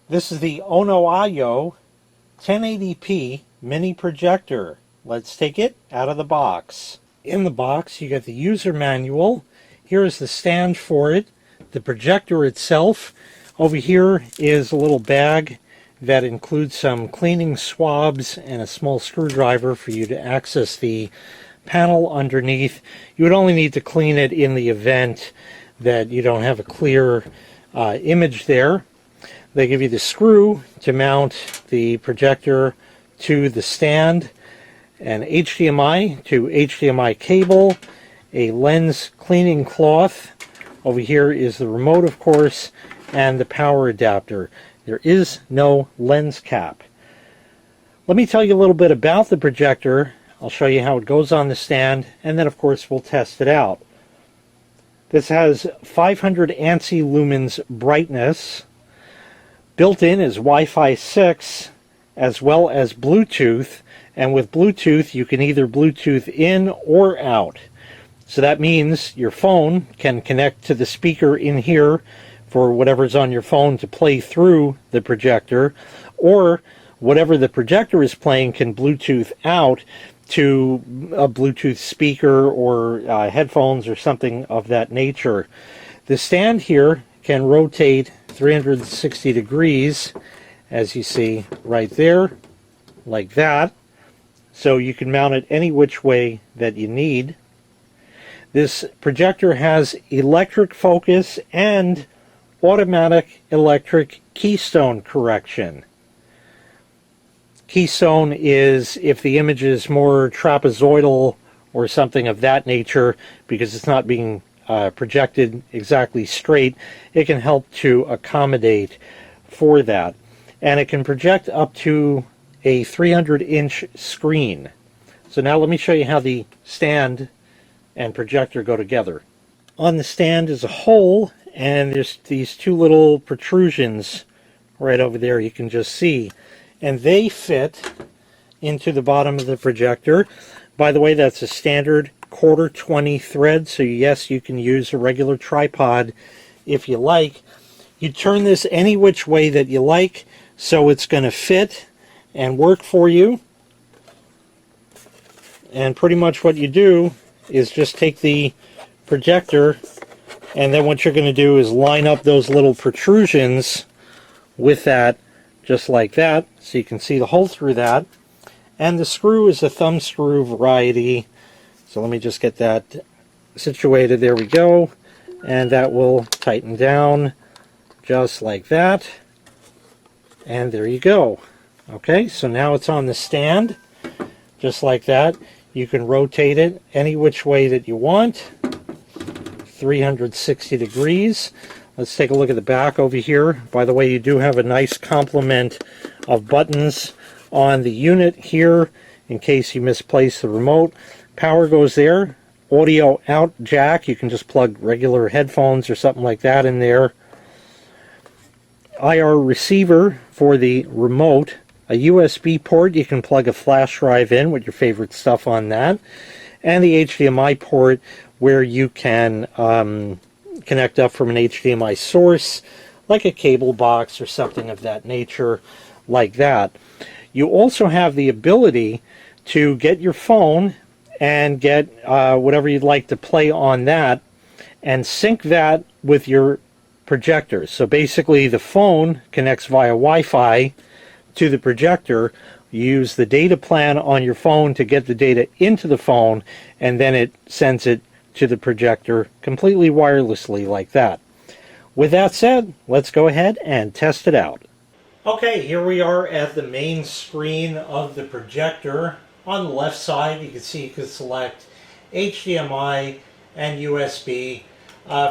This is the ONOAYO 1080p mini projector. Let's take it out of the box. In the box you get the user manual. Here is the stand for it, the projector itself. Over here is a little bag that includes some cleaning swabs and a small screwdriver for you to access the panel underneath. You would only need to clean it in the event that you don't have a clear image there. They give you the screw to mount the projector to the stand, an HDMI to HDMI cable, a lens cleaning cloth. Over here is the remote, of course, and the power adapter. There is no lens cap. Let me tell you a little bit about the projector. I'll show you how it goes on the stand, and then of course we'll test it out. This has 500 ANSI lumens brightness. Built in is Wi-Fi 6 as well as Bluetooth, and with Bluetooth you can either Bluetooth in or out. So that means your phone can connect to the speaker in here for whatever's on your phone to play through the projector, or whatever the projector is playing can Bluetooth out to a Bluetooth speaker or headphones or something of that nature. The stand here can rotate 360 degrees, as you see right there, like that. So you can mount it any which way that you need. This projector has electric focus and automatic electric keystone correction. Keystone is if the image is more trapezoidal or something of that nature, because it's not being projected exactly straight, it can help to accommodate for that. And it can project up to a 300-inch screen. So now let me show you how the stand and projector go together. On the stand is a hole, and there's these two little protrusions right over there you can just see, and they fit into the bottom of the projector. By the way, that's a standard 1/4-20 thread, so yes, you can use a regular tripod if you like. You turn this any which way that you like, so it's going to fit and work for you. And pretty much what you do is just take the projector, and then what you're going to do is line up those little protrusions with that, just like that, so you can see the hole through that. And the screw is a thumb screw variety. So let me just get that situated. There we go. And that will tighten down just like that. And there you go. Okay, so now it's on the stand, just like that. You can rotate it any which way that you want, 360 degrees. Let's take a look at the back over here. By the way, you do have a nice complement of buttons on the unit here in case you misplace the remote. Power goes there. Audio out jack. You can just plug regular headphones or something like that in there. IR receiver for the remote. A USB port. You can plug a flash drive in with your favorite stuff on that. And the HDMI port where you can connect up from an HDMI source, like a cable box or something of that nature, like that. You also have the ability to get your phone and get whatever you'd like to play on that and sync that with your projector. So basically the phone connects via Wi-Fi to the projector. You use the data plan on your phone to get the data into the phone, and then it sends it to the projector completely wirelessly like that. With that said, let's go ahead and test it out. Okay, here we are at the main screen of the projector. On the left side, you can see you can select HDMI and USB.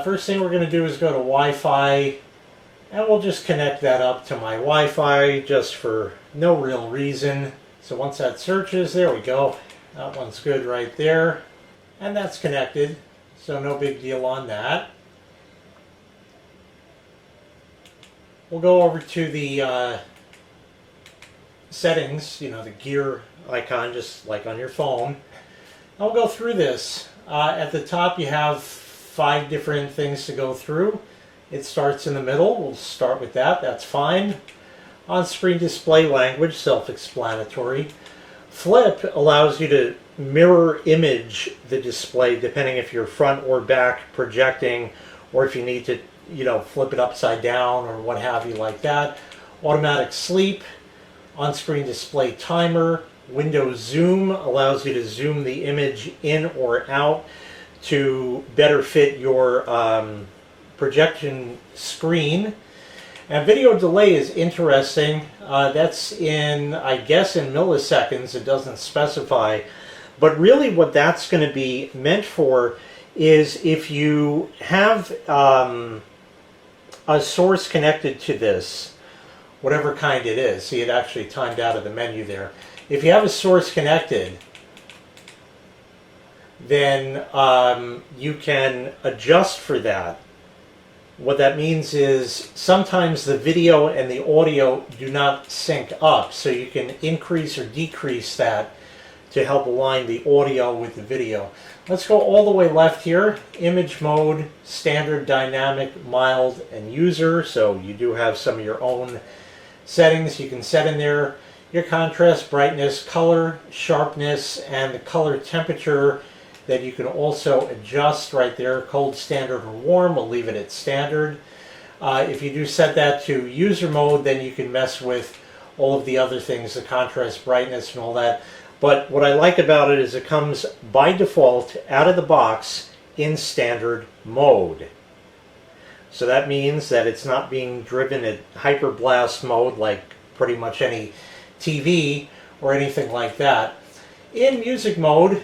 First thing we're going to do is go to Wi-Fi, and we'll just connect that up to my Wi-Fi just for no real reason. So once that searches, there we go. That one's good right there. And that's connected, so no big deal on that. We'll go over to the settings, you know, the gear icon, just like on your phone. I'll go through this. At the top you have 5 different things to go through. It starts in the middle. We'll start with that. That's fine. On-screen display language, self-explanatory. Flip allows you to mirror image the display depending if you're front or back projecting, or if you need to, flip it upside down or what have you like that. Automatic sleep, on-screen display timer. Window zoom allows you to zoom the image in or out to better fit your projection screen. And video delay is interesting. That's I guess in milliseconds. It doesn't specify. But really what that's going to be meant for is if you have a source connected to this, whatever kind it is. See, it actually timed out of the menu there. If you have a source connected, then you can adjust for that. What that means is sometimes the video and the audio do not sync up, so you can increase or decrease that to help align the audio with the video. Let's go all the way left here. Image mode, standard, dynamic, mild, and user. So you do have some of your own settings you can set in there. Your contrast, brightness, color, sharpness, and the color temperature that you can also adjust right there. Cold, standard, or warm. We'll leave it at standard. If you do set that to user mode, then you can mess with all of the other things, the contrast, brightness, and all that. But what I like about it is it comes by default out of the box in standard mode. So that means that it's not being driven at hyperblast mode like pretty much any TV or anything like that. In music mode,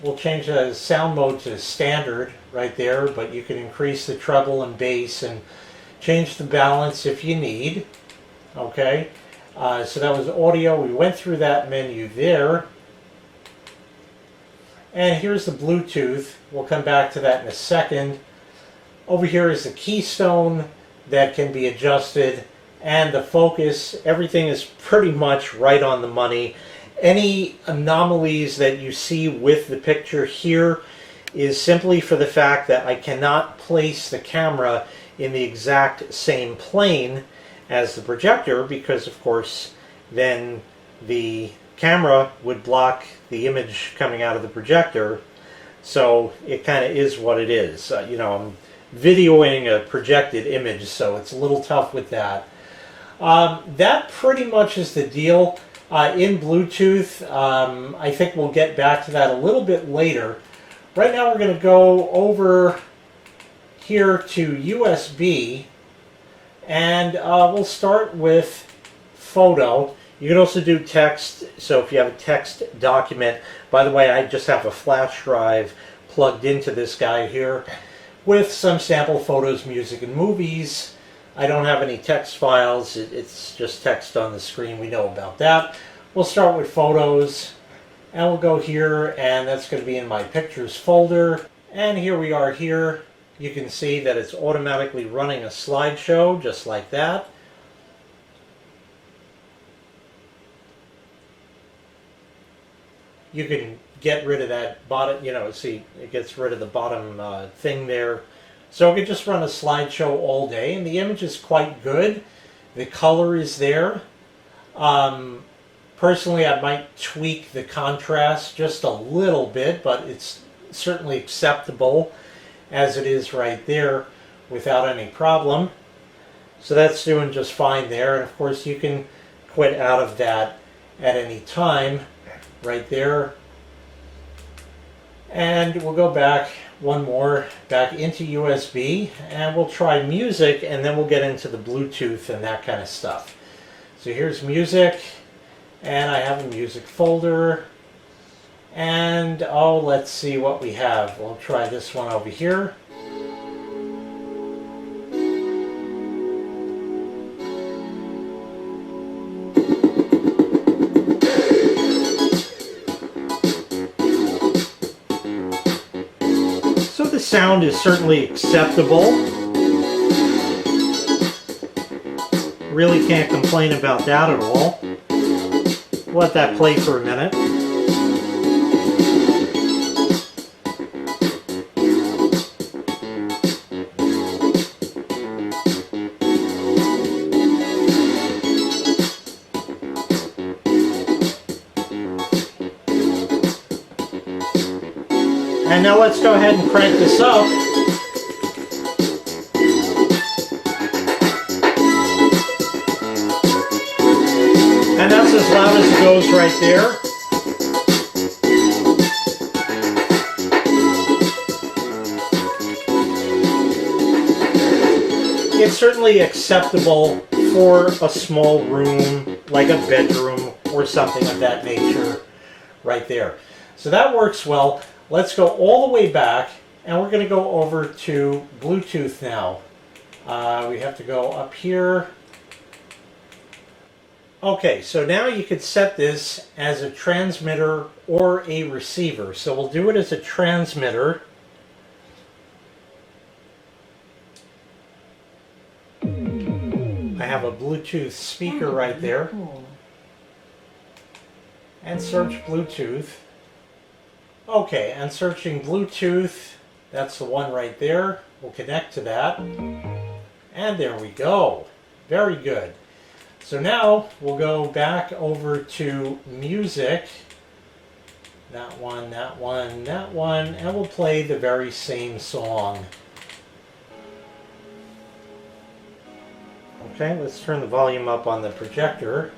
we'll change the sound mode to standard right there, but you can increase the treble and bass and change the balance if you need. Okay, so that was audio. We went through that menu there. And here's the Bluetooth. We'll come back to that in a second. Over here is the keystone that can be adjusted, and the focus. Everything is pretty much right on the money. Any anomalies that you see with the picture here is simply for the fact that I cannot place the camera in the exact same plane as the projector, because of course then the camera would block the image coming out of the projector. So it kind of is what it is. I'm videoing a projected image, so it's a little tough with that. That pretty much is the deal. In Bluetooth, I think we'll get back to that a little bit later. Right now we're going to go over here to USB, and we'll start with photo. You can also do text, so if you have a text document. By the way, I just have a flash drive plugged into this guy here with some sample photos, music, and movies. I don't have any text files. It's just text on the screen. We know about that. We'll start with photos, and we'll go here, and that's going to be in my pictures folder. And here we are here. You can see that it's automatically running a slideshow just like that. You can get rid of that bottom, see, it gets rid of the bottom thing there. So we can just run a slideshow all day, and the image is quite good. The color is there. Personally, I might tweak the contrast just a little bit, but it's certainly acceptable as it is right there without any problem. So that's doing just fine there. And of course, you can quit out of that at any time right there. And we'll go back one more, back into USB, and we'll try music, and then we'll get into the Bluetooth and that kind of stuff. So here's music, and I have a music folder, and let's see what we have. We'll try this one over here. The sound is certainly acceptable. Really can't complain about that at all. Let that play for a minute. And now let's go ahead and crank this up. And that's as loud as it goes right there. It's certainly acceptable for a small room, like a bedroom or something of that nature right there. So that works well. Let's go all the way back, and we're going to go over to Bluetooth now. We have to go up here. Okay, so now you could set this as a transmitter or a receiver. So we'll do it as a transmitter. I have a Bluetooth speaker right there. And search Bluetooth. Okay, and searching Bluetooth, that's the one right there. We'll connect to that. And there we go. Very good. So now we'll go back over to music. That one, that one, that one, and we'll play the very same song. Okay, let's turn the volume up on the projector.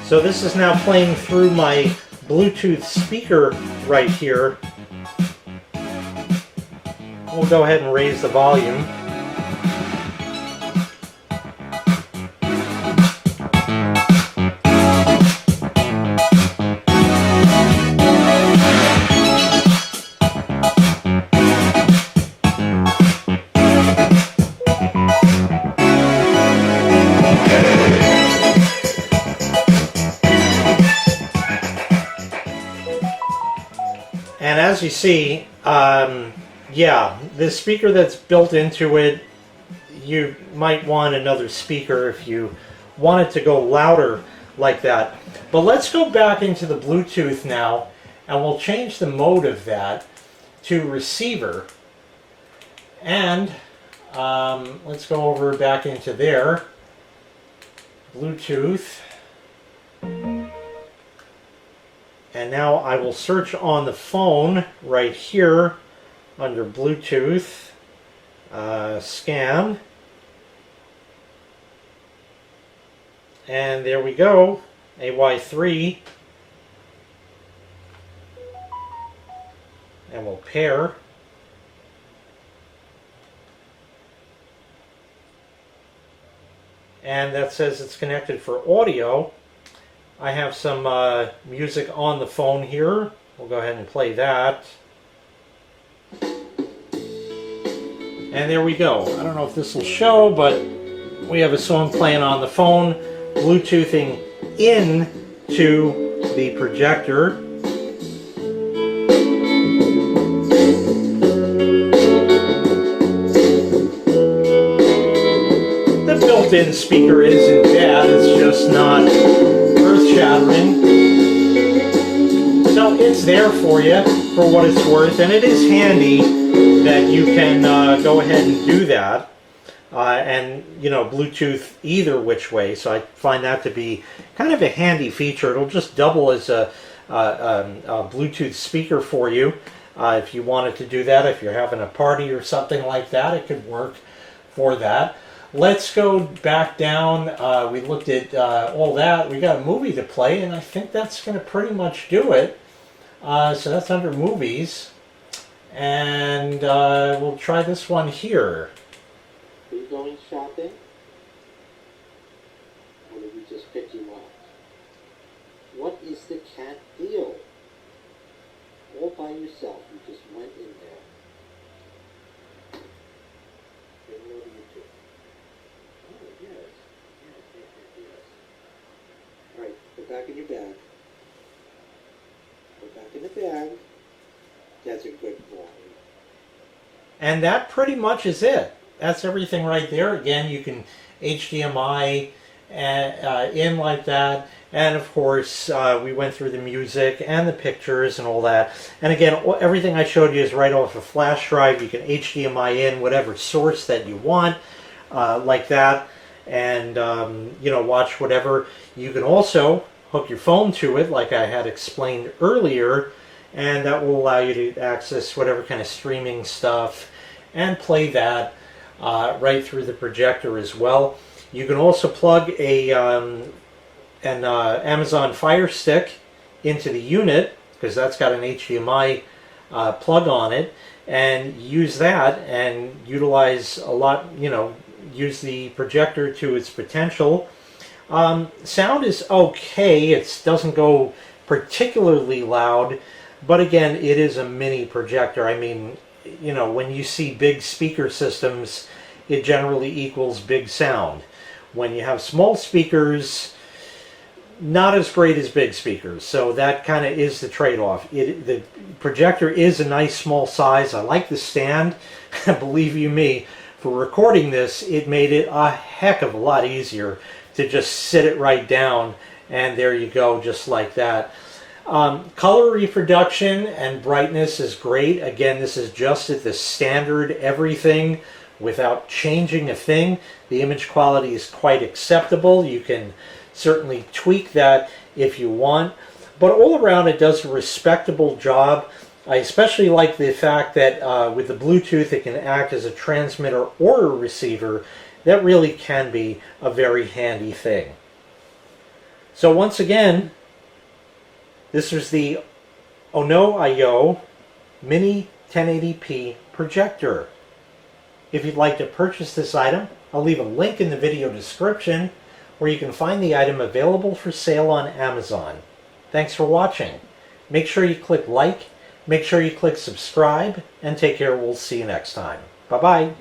So this is now playing through my Bluetooth speaker right here. We'll go ahead and raise the volume. And as you see, yeah, the speaker that's built into it, you might want another speaker if you want it to go louder like that. But let's go back into the Bluetooth now, and we'll change the mode of that to receiver. And let's go over back into there, Bluetooth. And now I will search on the phone right here under Bluetooth, scan, and there we go, AY3, and we'll pair. And that says it's connected for audio. I have some music on the phone here. We'll go ahead and play that. And there we go. I don't know if this will show, but we have a song playing on the phone, Bluetoothing in to the projector. The built-in speaker isn't bad, it's just not earth-shattering. So it's there for you for what it's worth, and it is handy that you can go ahead and do that, and you know, Bluetooth either which way. So I find that to be kind of a handy feature. It'll just double as a Bluetooth speaker for you if you wanted to do that. If you're having a party or something like that, it could work for that. Let's go back down. We looked at all that. We got a movie to play, and I think that's going to pretty much do it. So that's under movies. And we'll try this one here. Are you going shopping? Or did we just pick you up? What is the cat deal? All by yourself, you just went in there. And what do you do? Oh, yes. Yes. Alright, go back in your bag. Go back in the bag. That's a good boy. And that pretty much is it. That's everything right there. Again, you can HDMI in like that. And of course, we went through the music and the pictures and all that. And again, everything I showed you is right off a flash drive. You can HDMI in whatever source that you want. like that, and watch whatever. You can also hook your phone to it, like I had explained earlier, and that will allow you to access whatever kind of streaming stuff and play that right through the projector as well. You can also plug an Amazon Fire Stick into the unit, because that's got an HDMI plug on it, and use that and utilize a lot, use the projector to its potential. Sound is okay. It doesn't go particularly loud, but again, it is a mini projector. I mean, when you see big speaker systems, it generally equals big sound. When you have small speakers, not as great as big speakers. So that kind of is the trade-off. The projector is a nice small size. I like the stand. Believe you me, for recording this, it made it a heck of a lot easier to just sit it right down, and there you go, just like that. Color reproduction and brightness is great. Again, this is just at the standard everything without changing a thing. The image quality is quite acceptable. You can certainly tweak that if you want, but all around it does a respectable job. I especially like the fact that with the Bluetooth it can act as a transmitter or a receiver. That really can be a very handy thing. So once again, this was the ONOAYO Mini 1080p projector. If you'd like to purchase this item, I'll leave a link in the video description where you can find the item available for sale on Amazon. Thanks for watching. Make sure you click like, make sure you click subscribe, and take care. We'll see you next time. Bye-bye.